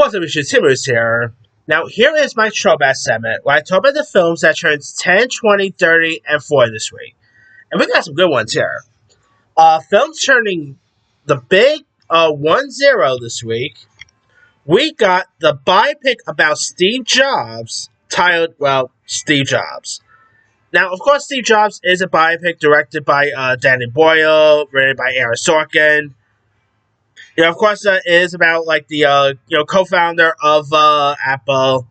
What's up, Mr. Timmers here. Now, here is my throwback segment where I talk about the films that turned 10, 20, 30, and 40 this week. And we got some good ones here. Films turning the big 1-0 this week. We got the biopic about Steve Jobs titled, well, Steve Jobs. Now, of course, Steve Jobs is a biopic directed by Danny Boyle, written by Aaron Sorkin. Of course, it is about like the co-founder of Apple.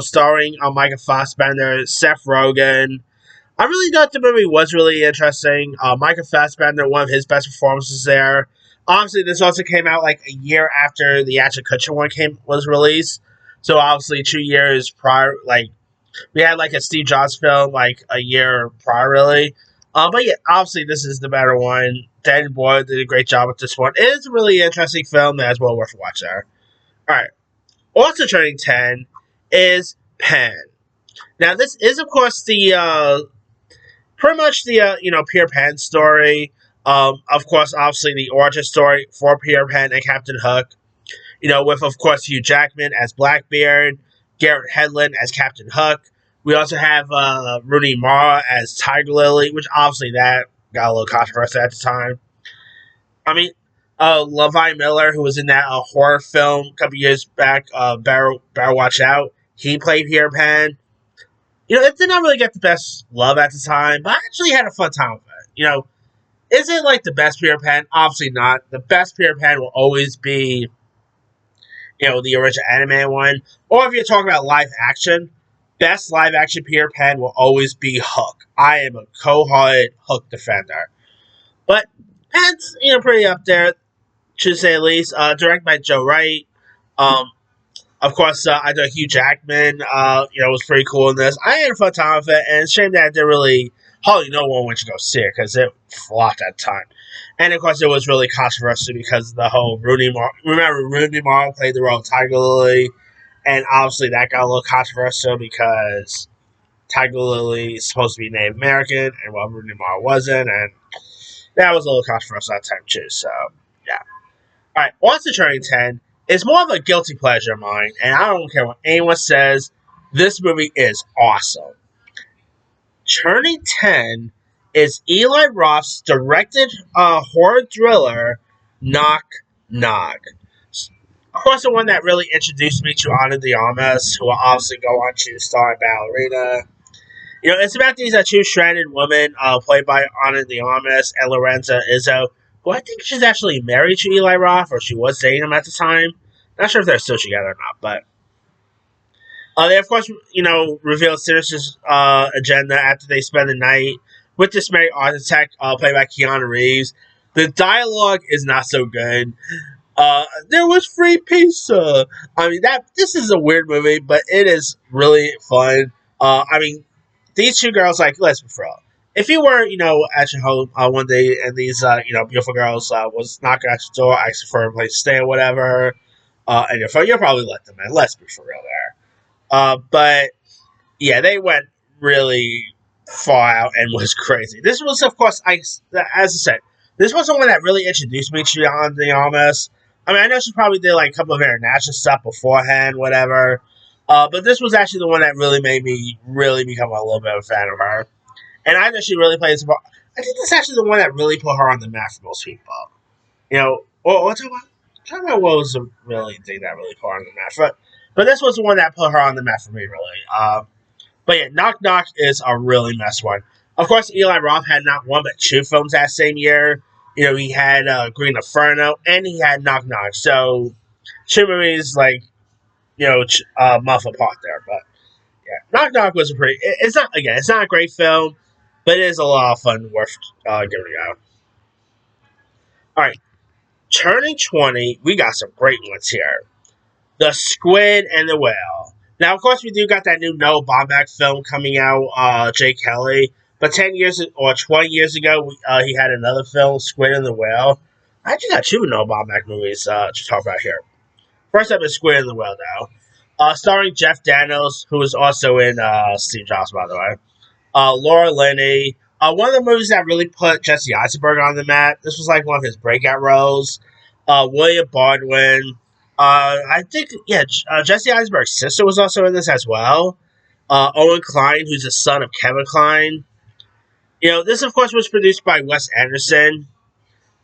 Starring Michael Fassbender, Seth Rogen. I really thought the movie was really interesting. Michael Fassbender, one of his best performances there. Obviously, this also came out like a year after the Ashton Kutcher one was released. So obviously, 2 years prior, like we had like a Steve Jobs film like a year prior, really. But yeah, obviously this is the better one. Danny Boyle did a great job with this one. It is a really interesting film that's well worth watching. Alright. Also turning 10 is Pen. Now this is of course the pretty much the Peter Pan story. Of course, obviously the origin story for Peter Pan and Captain Hook. With of course Hugh Jackman as Blackbeard, Garrett Hedlund as Captain Hook. We also have Rooney Mara as Tiger Lily, which obviously that got a little controversy at the time. I mean, Levi Miller, who was in that horror film a couple years back, Better Watch Out, he played Peter Pan. It did not really get the best love at the time, but I actually had a fun time with it. Is it like the best Peter Pan? Obviously not. The best Peter Pan will always be, the original anime one. Or if you're talking about live action, best live action Peter Pan will always be Hook. I am a cold-hearted Hook defender. But Pan's, pretty up there, to say the least. Directed by Joe Wright. Of course, I know Hugh Jackman, was pretty cool in this. I had a fun time with it, and it's a shame that I didn't really, hardly no one went to go see it, because it flopped at the time. And of course, it was really controversial because of the whole Rooney Mara. Remember, Rooney Mara played the role of Tiger Lily, and obviously that got a little controversial because Tiger Lily is supposed to be Native American, and Rooney Mara wasn't, and that was a little controversial at the time too. So yeah. All right, on to turning 10. It's more of a guilty pleasure of mine, and I don't care what anyone says. This movie is awesome. Turning 10 is Eli Roth's directed horror thriller, Knock Knock. Of course, the one that really introduced me to Ana de Armas, who will obviously go on to star in Ballerina. It's about these two stranded women, played by Ana de Armas and Lorenza Izzo, who I think she's actually married to Eli Roth, or she was dating him at the time. Not sure if they're still together or not, but they of course, reveal Sinister's agenda after they spend the night with this married architect, played by Keanu Reeves. The dialogue is not so good. There was free pizza. I mean, this is a weird movie, but it is really fun. These two girls, like, let's be real. If you were, at your home one day and these, beautiful girls was knocking at your door, asking for a place to stay or whatever, and your phone, you'll probably let them in. Let's be for real there. But yeah, they went really far out and was crazy. This was, of course, as I said, this was the one that really introduced me to Ana de Armas. I mean, I know she probably did like a couple of international stuff beforehand, whatever. But this was actually the one that really made me really become a little bit of a fan of her. And I know she really plays. I think this is actually the one that really put her on the map for most people. Talk about what was the really thing that really put her on the map. But this was the one that put her on the map for me, really. But yeah, Knock Knock is a really mess one. Of course, Eli Roth had not one but two films that same year. He had Green Inferno and he had Knock Knock. So, two movies like, month apart there. But yeah, Knock Knock was it's not a great film, but it is a lot of fun worth giving it out. Alright, turning 20, we got some great ones here. The Squid and the Whale. Now, of course, we do got that new Noah Baumbach film coming out, Jay Kelly. But 10 years or 20 years ago, he had another film, Squid and the Whale. I actually got two Noah Baumbach movies to talk about here. First up is Squid and the Whale, now. Starring Jeff Daniels, who is also in Steve Jobs, by the way. Laura Linney. One of the movies that really put Jesse Eisenberg on the map. This was like one of his breakout roles. William Baldwin. I think yeah, Jesse Eisenberg's sister was also in this as well. Owen Klein, who's the son of Kevin Klein. This of course was produced by Wes Anderson.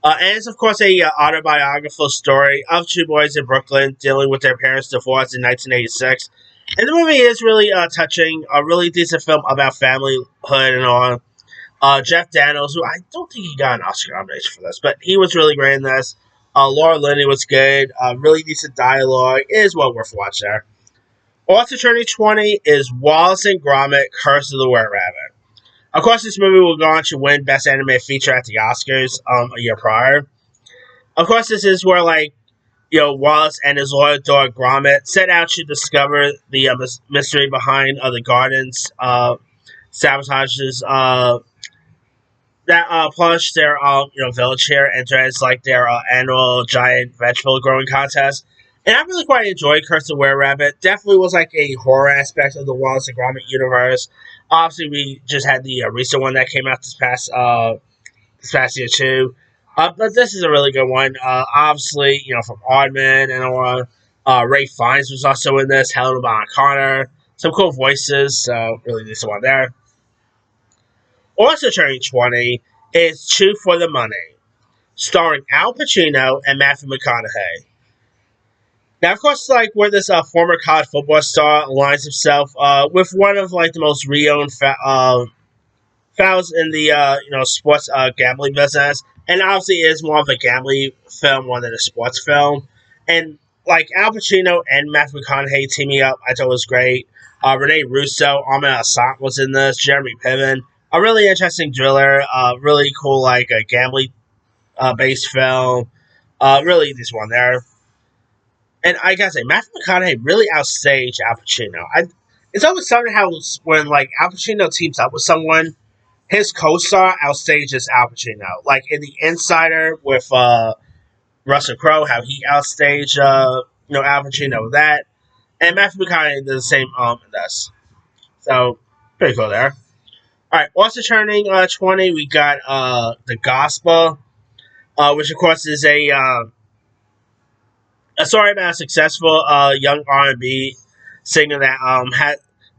And it's, of course, a autobiographical story of two boys in Brooklyn dealing with their parents' divorce in 1986. And the movie is really touching, a really decent film about familyhood and all. Jeff Daniels, who I don't think he got an Oscar nomination for this, but he was really great in this. Laura Linney was good. Really decent dialogue. It is well worth watching there. Also turning 20 is Wallace and Gromit, Curse of the Were Rabbit. Of course, this movie will go on to win Best Animated Feature at the Oscars a year prior. Of course, this is where, Wallace and his loyal dog Gromit set out to discover the mystery behind the gardens, sabotages that plunged their village here enters like their annual giant vegetable growing contest. And I really quite enjoyed Curse of the Were Rabbit. Definitely was like a horror aspect of the Wallace and Gromit universe. Obviously, we just had the recent one that came out this past year too. But this is a really good one. Obviously, from Oddman and Ray Fiennes was also in this. Helena Bonham Carter, some cool voices. So really decent one there. Also turning 20 is Two for the Money, starring Al Pacino and Matthew McConaughey. Now, of course, like where this former college football star aligns himself with one of like the most renowned fouls in the sports gambling business, and obviously it is more of a gambling film more than a sports film. And like Al Pacino and Matthew McConaughey teaming up, I thought was great. Rene Russo, Ahmed Assad was in this. Jeremy Piven, a really interesting thriller, really cool like a gambling based film. Really this one there. And I gotta say, Matthew McConaughey really outstaged Al Pacino. It's always something how when like Al Pacino teams up with someone, his co-star outstages Al Pacino. Like in The Insider with Russell Crowe, how he outstaged Al Pacino with that, and Matthew McConaughey did the same in this. So pretty cool there. All right, also turning 20, we got The Gospel, which of course is a story about a successful young R&B singer that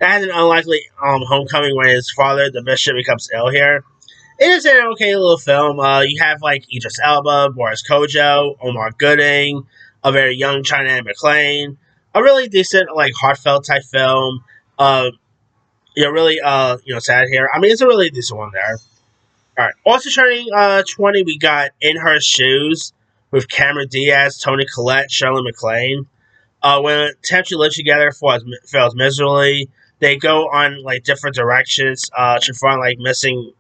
has an unlikely homecoming when his father, the bishop, becomes ill here. It is an okay little film. You have like Idris Elba, Boris Kojo, Omar Gooding, a very young China Anne McClain, a really decent like heartfelt type film. Really sad here. I mean, it's a really decent one there. All right. Also turning 20, we got In Her Shoes with Cameron Diaz, Toni Collette, Shirley MacLaine. When attempts to live together fails miserably, they go on like different directions to find like missing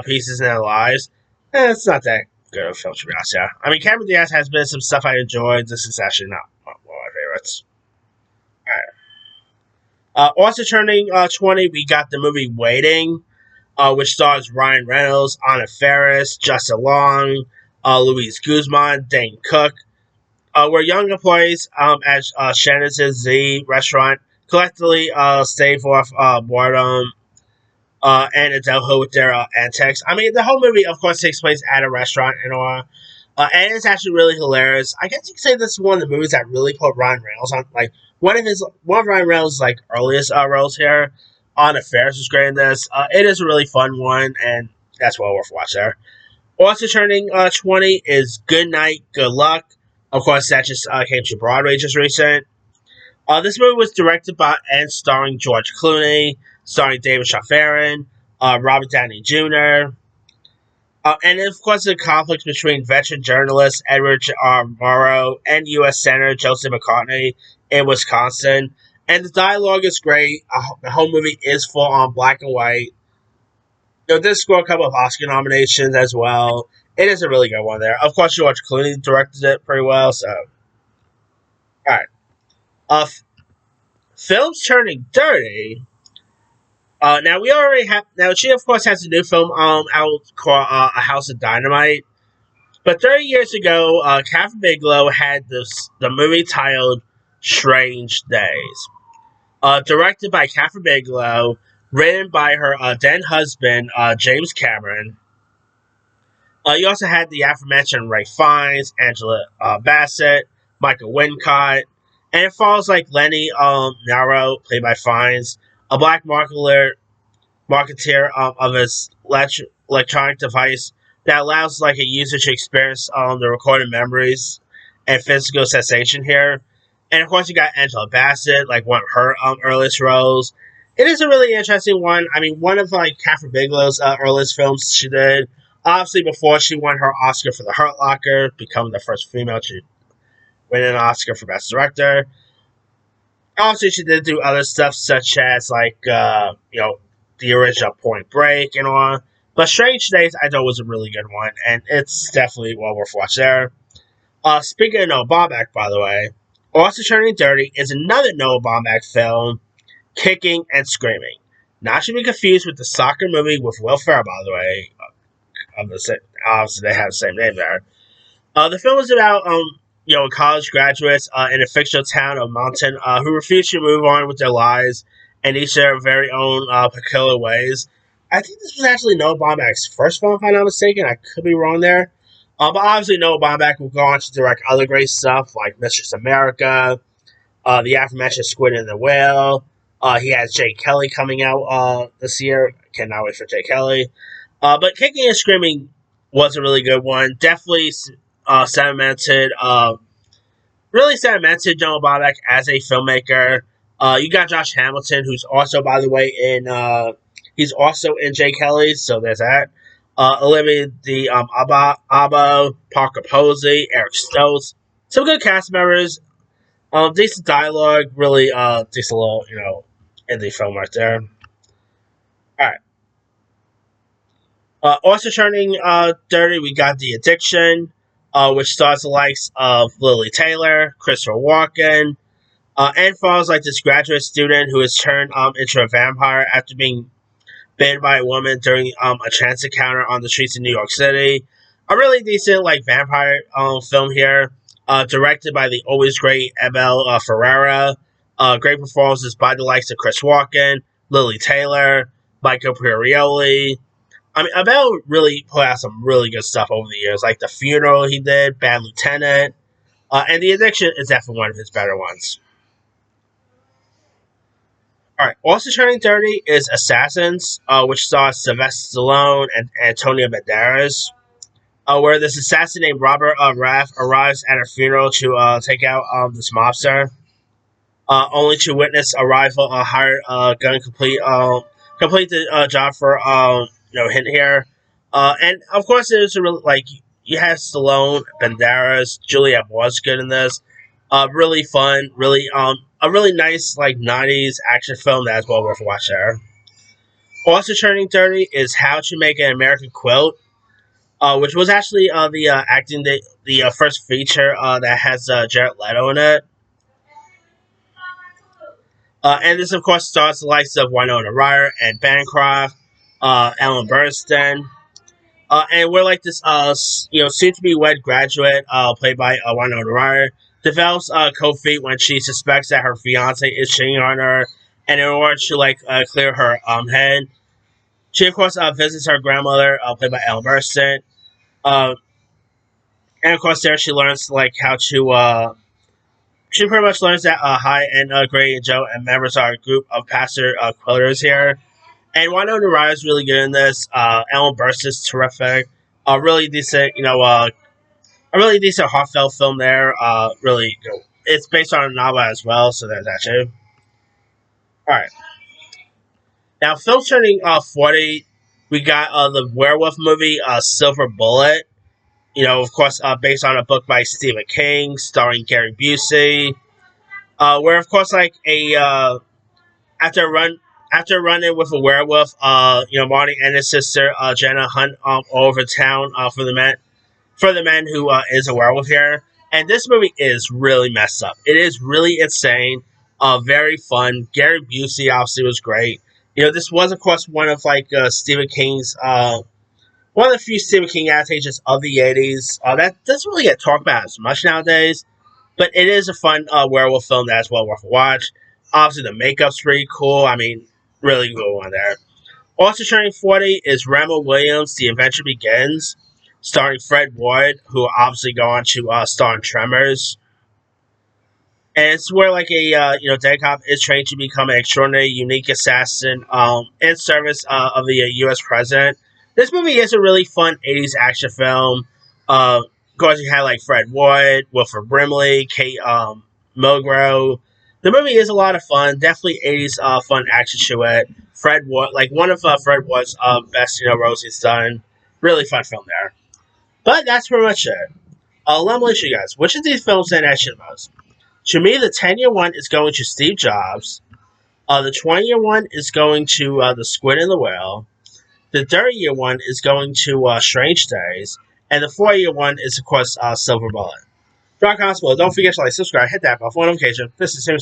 pieces in their lives. And it's not that good of a film to be honest. Yeah, I mean Cameron Diaz has been some stuff I enjoyed. This is actually not one of my favorites. All right. Also turning 20, we got the movie Waiting, which stars Ryan Reynolds, Anna Faris, Justin Long, Luis Guzman, Dane Cook, where young employees at Shannon's Z restaurant collectively stave off boredom and adulthood with their antics. I mean, the whole movie, of course, takes place at a restaurant and all. And it's actually really hilarious. I guess you could say this is one of the movies that really put Ryan Reynolds on, like, one of Ryan Reynolds' like earliest roles here. Anna Faris was great in this. It is a really fun one, and that's well worth watching there. Also turning 20 is Good Night, Good Luck. Of course, that just came to Broadway just recent. This movie was directed by and starring George Clooney, starring David Strathairn, Robert Downey Jr., and of course the conflict between veteran journalist Edward R. Murrow and U.S. Senator Joseph McCartney in Wisconsin. And the dialogue is great. The whole movie is full on black and white. It did score a couple of Oscar nominations as well. It is a really good one there. Of course, George Clooney directed it pretty well. So, all right. Films turning 30. Now we already have. Now she of course has a new film out called A House of Dynamite. But 30 years ago, Catherine Bigelow had the movie titled Strange Days, directed by Catherine Bigelow, written by her then husband James Cameron. You also had the aforementioned Ray Fiennes, Angela Bassett, Michael Wincott, and it follows like Lenny Naro, played by Fiennes, a black marketeer of his electronic device that allows like a user to experience the recorded memories and physical sensation here. And of course, you got Angela Bassett, like one of her earliest roles. It is a really interesting one. I mean, one of like Catherine Bigelow's earliest films she did. Obviously, before she won her Oscar for The Hurt Locker, becoming the first female to win an Oscar for Best Director. Obviously, she did do other stuff such as like the original Point Break and all. But Strange Days, I thought was a really good one, and it's definitely well worth watching there. Speaking of Noah Baumbach, by the way, also turning 30 is another Noah Baumbach film, Kicking and Screaming. Not to be confused with the soccer movie with Will Ferrell, by the way. Obviously, they have the same name there. The film is about college graduates in a fictional town of Mountain who refuse to move on with their lives and each their very own peculiar ways. I think this was actually Noah Baumbach's first film, if I'm not mistaken. I could be wrong there. But obviously, Noah Baumbach will go on to direct other great stuff like Mistress America, the aforementioned Squid and the Whale. He has Jay Kelly coming out this year. Cannot wait for Jay Kelly. But Kicking and Screaming was a really good one. Definitely sedimented, really sedimented Noah Baumbach as a filmmaker. You got Josh Hamilton, who's also, by the way, he's also in Jay Kelly, so there's that. Olivia Abo, Parker Posey, Eric Stoltz. Some good cast members. Decent dialogue. Really decent little, indie film right there. Alright. Also turning 30, we got The Addiction, which stars the likes of Lily Taylor, Christopher Walken, and follows like this graduate student who is turned into a vampire after being bitten by a woman during a chance encounter on the streets of New York City. A really decent like vampire film here, directed by the always great Abel Ferreira. Great performances by the likes of Chris Walken, Lily Taylor, Michael Imperioli. I mean, Abel really put out some really good stuff over the years, like The Funeral he did, Bad Lieutenant, and The Addiction is definitely one of his better ones. Alright, also turning 30 is Assassins, which stars Sylvester Stallone and Antonio Banderas, where this assassin named Robert Raff arrives at a funeral to take out this mobster, only to witness a rival hired gun complete the job for hint here. And of course, it was a really like you have Stallone, Banderas, Juliette Moore's good in this. Really fun, really a really nice like '90s action film that's well worth watching. There. Also turning 30 is How to Make an American Quilt, which was actually the first feature that has Jared Leto in it. And this, of course, stars the likes of Winona Ryder and Bancroft, Ellen Burstyn, and we're like this, soon-to-be wed graduate, played by Winona Ryder, develops cold feet when she suspects that her fiance is cheating on her, and in order to clear her head, she of course visits her grandmother, played by Ellen Burstyn, uh, and of course there she learns like how to. She pretty much learns that Hi and Gray and Joe and members are a group of pastor quilters here. And Winona Ryder is really good in this. Ellen Burstyn is terrific. Really decent, a really decent heartfelt film there. Really, it's based on a novel as well, so there's that too. All right. Now, film turning 40, we got the werewolf movie Silver Bullet. Of course, based on a book by Stephen King, starring Gary Busey. Where of course, like a after a run after running with a werewolf, Marty and his sister Jenna hunt all over town for the man who is a werewolf here. And this movie is really messed up. It is really insane. Very fun. Gary Busey obviously was great. This was of course one of like Stephen King's one of the few Stephen King adaptations of the '80s. That doesn't really get talked about as much nowadays. But it is a fun werewolf film that's well worth a watch. Obviously, the makeup's pretty cool. I mean, really good one there. Also turning 40 is Remo Williams' The Adventure Begins, starring Fred Ward, who will obviously go on to star in Tremors. And it's where like a dead cop is trained to become an extraordinary, unique assassin in service of the U.S. president. This movie is a really fun '80s action film. Of course, you had like Fred Ward, Wilford Brimley, Kate Mulgrew. The movie is a lot of fun. Definitely '80s fun action to it. Fred Ward, like one of Fred Ward's best roles he's done. Really fun film there. But that's pretty much it. Let me let you guys. Which of these films stand out to you the most? To me, the 10-year one is going to Steve Jobs. The 20-year one is going to the Squid and the Whale. The 30-year one is going to Strange Days. And the 4-year one is, of course, Silver Bullet. Rock Hospital, don't forget to like, subscribe, hit that bell for notification. This is Tim